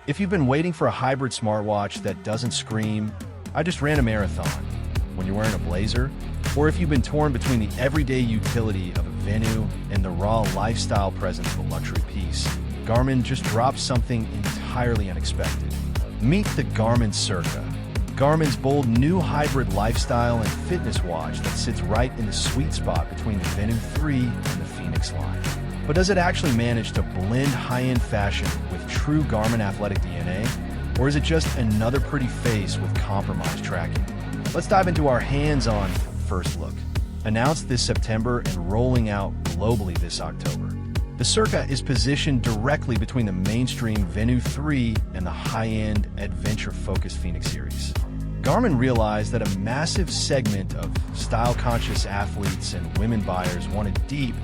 If you've been waiting for a hybrid smartwatch that doesn't scream, "I just ran a marathon," when you're wearing a blazer, or if you've been torn between the everyday utility of a Venu and the raw lifestyle presence of a luxury piece, Garmin just dropped something entirely unexpected. Meet the Garmin CIRQA, Garmin's bold new hybrid lifestyle and fitness watch that sits right in the sweet spot between the Venu 3 and the Phoenix line. But does it actually manage to blend high-end fashion with true Garmin athletic DNA? Or is it just another pretty face with compromised tracking? Let's dive into our hands-on first look. Announced this September and rolling out globally this October, the CIRQA is positioned directly between the mainstream Venu 3 and the high-end, adventure-focused Phoenix series. Garmin realized that a massive segment of style-conscious athletes and women buyers wanted deep,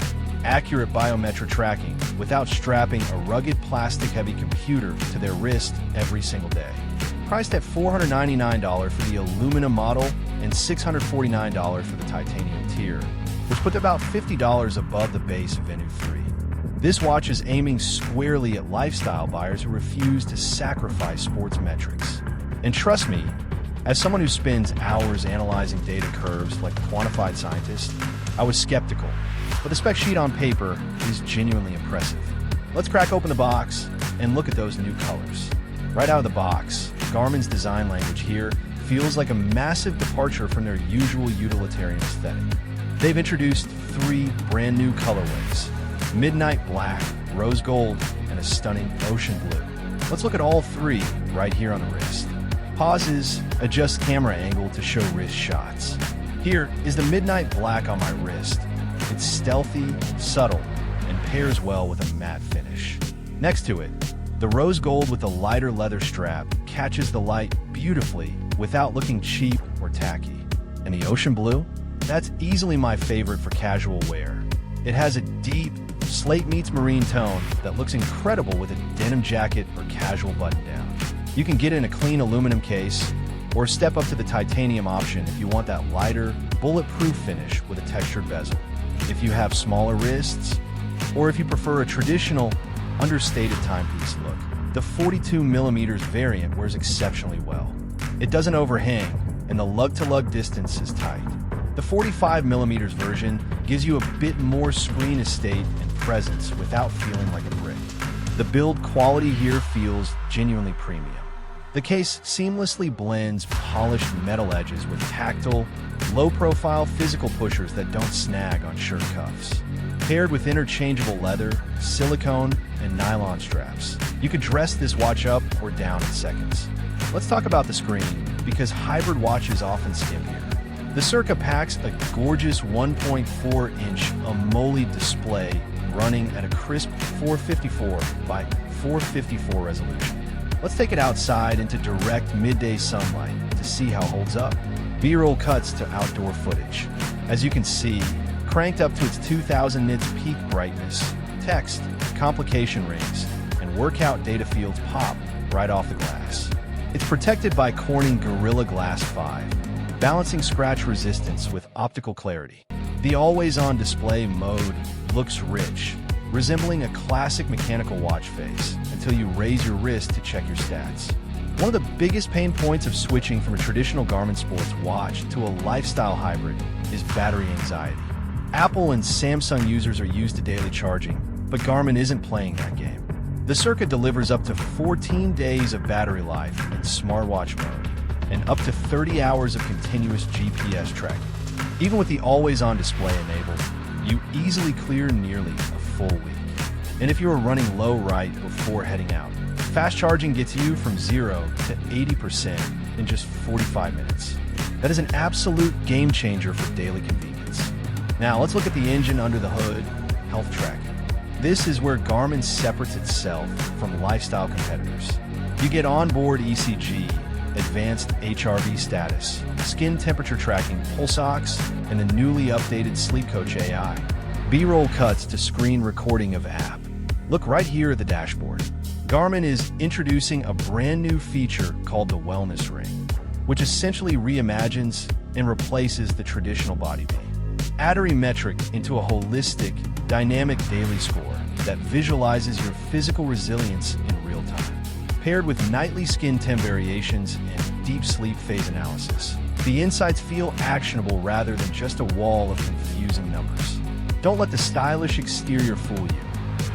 accurate biometric tracking without strapping a rugged plastic-heavy computer to their wrist every single day. Priced at $499 for the aluminum model and $649 for the titanium tier, which put about $50 above the base Venu 3. This watch is aiming squarely at lifestyle buyers who refuse to sacrifice sports metrics. And trust me, as someone who spends hours analyzing data curves like a quantified scientist, I was skeptical. But the spec sheet on paper is genuinely impressive. Let's crack open the box and look at those new colors. Right out of the box, Garmin's design language here feels like a massive departure from their usual utilitarian aesthetic. They've introduced 3 brand new colorways: midnight black, rose gold, and a stunning ocean blue. Let's look at all 3 right here on the wrist. Pauses, adjust camera angle to show wrist shots. Here is the midnight black on my wrist. It's stealthy, subtle, and pairs well with a matte finish. Next to it, the rose gold with a lighter leather strap catches the light beautifully without looking cheap or tacky. And the ocean blue? That's easily my favorite for casual wear. It has a deep, slate meets marine tone that looks incredible with a denim jacket or casual button-down. You can get in a clean aluminum case or step up to the titanium option if you want that lighter, bulletproof finish with a textured bezel. If you have smaller wrists, or if you prefer a traditional, understated timepiece look, the 42mm variant wears exceptionally well. It doesn't overhang, and the lug-to-lug distance is tight. The 45mm version gives you a bit more screen estate and presence without feeling like a brick. The build quality here feels genuinely premium. The case seamlessly blends polished metal edges with tactile, low-profile physical pushers that don't snag on shirt cuffs. Paired with interchangeable leather, silicone, and nylon straps, you could dress this watch up or down in seconds. Let's talk about the screen, because hybrid watches often skim here. The CIRQA packs a gorgeous 1.4-inch AMOLED display running at a crisp 454 by 454 resolution. Let's take it outside into direct midday sunlight to see how it holds up. B-roll cuts to outdoor footage. As you can see, cranked up to its 2000 nits peak brightness, text, complication rings, and workout data fields pop right off the glass. It's protected by Corning Gorilla Glass 5, balancing scratch resistance with optical clarity. The always-on display mode looks rich, resembling a classic mechanical watch face until you raise your wrist to check your stats. One of the biggest pain points of switching from a traditional Garmin sports watch to a lifestyle hybrid is battery anxiety. Apple and Samsung users are used to daily charging, but Garmin isn't playing that game. The CIRQA delivers up to 14 days of battery life in smartwatch mode and up to 30 hours of continuous GPS tracking. Even with the always-on display enabled, you easily clear nearly a full week. And if you are running low right before heading out, fast charging gets you from 0 to 80% in just 45 minutes. That is an absolute game changer for daily convenience. Now let's look at the engine under the hood, health tracking. This is where Garmin separates itself from lifestyle competitors. You get onboard ECG, advanced HRV status, skin temperature tracking, pulse ox, and the newly updated Sleep Coach AI. B-roll cuts to screen recording of app. Look right here at the dashboard. Garmin is introducing a brand new feature called the Wellness Ring, which essentially reimagines and replaces the traditional body beam. Add a metric into a holistic, dynamic daily score that visualizes your physical resilience in real time. paired with nightly skin temp variations and deep sleep phase analysis. The insights feel actionable rather than just a wall of confusing numbers. Don't let the stylish exterior fool you.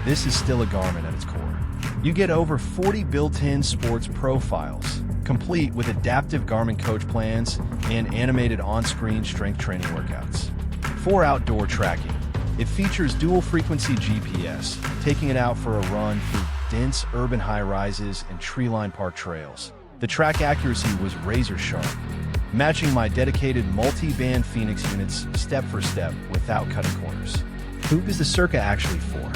This is still a Garmin at its core. You get over 40 built-in sports profiles, complete with adaptive Garmin coach plans and animated on-screen strength training workouts. For outdoor tracking, it features dual-frequency GPS, taking it out for a run through dense urban high-rises and tree-lined park trails. The track accuracy was razor-sharp, matching my dedicated multi-band Phoenix units step for step without cutting corners. Who is the CIRQA actually for?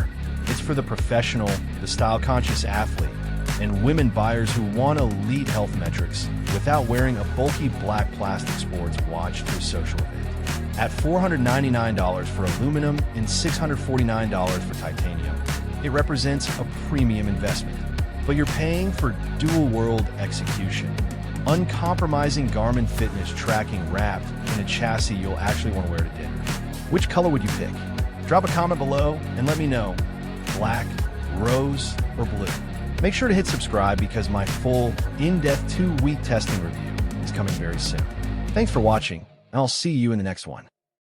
It's for the professional, the style-conscious athlete, and women buyers who want elite health metrics without wearing a bulky black plastic sports watch to a social event. At $499 for aluminum and $649 for titanium, it represents a premium investment. But you're paying for dual-world execution. Uncompromising Garmin fitness tracking wrapped in a chassis you'll actually want to wear to dinner. Which color would you pick? Drop a comment below and let me know. Black, rose, or blue? Make sure to hit subscribe because my full, in-depth 2-week testing review is coming very soon. Thanks for watching, and I'll see you in the next one.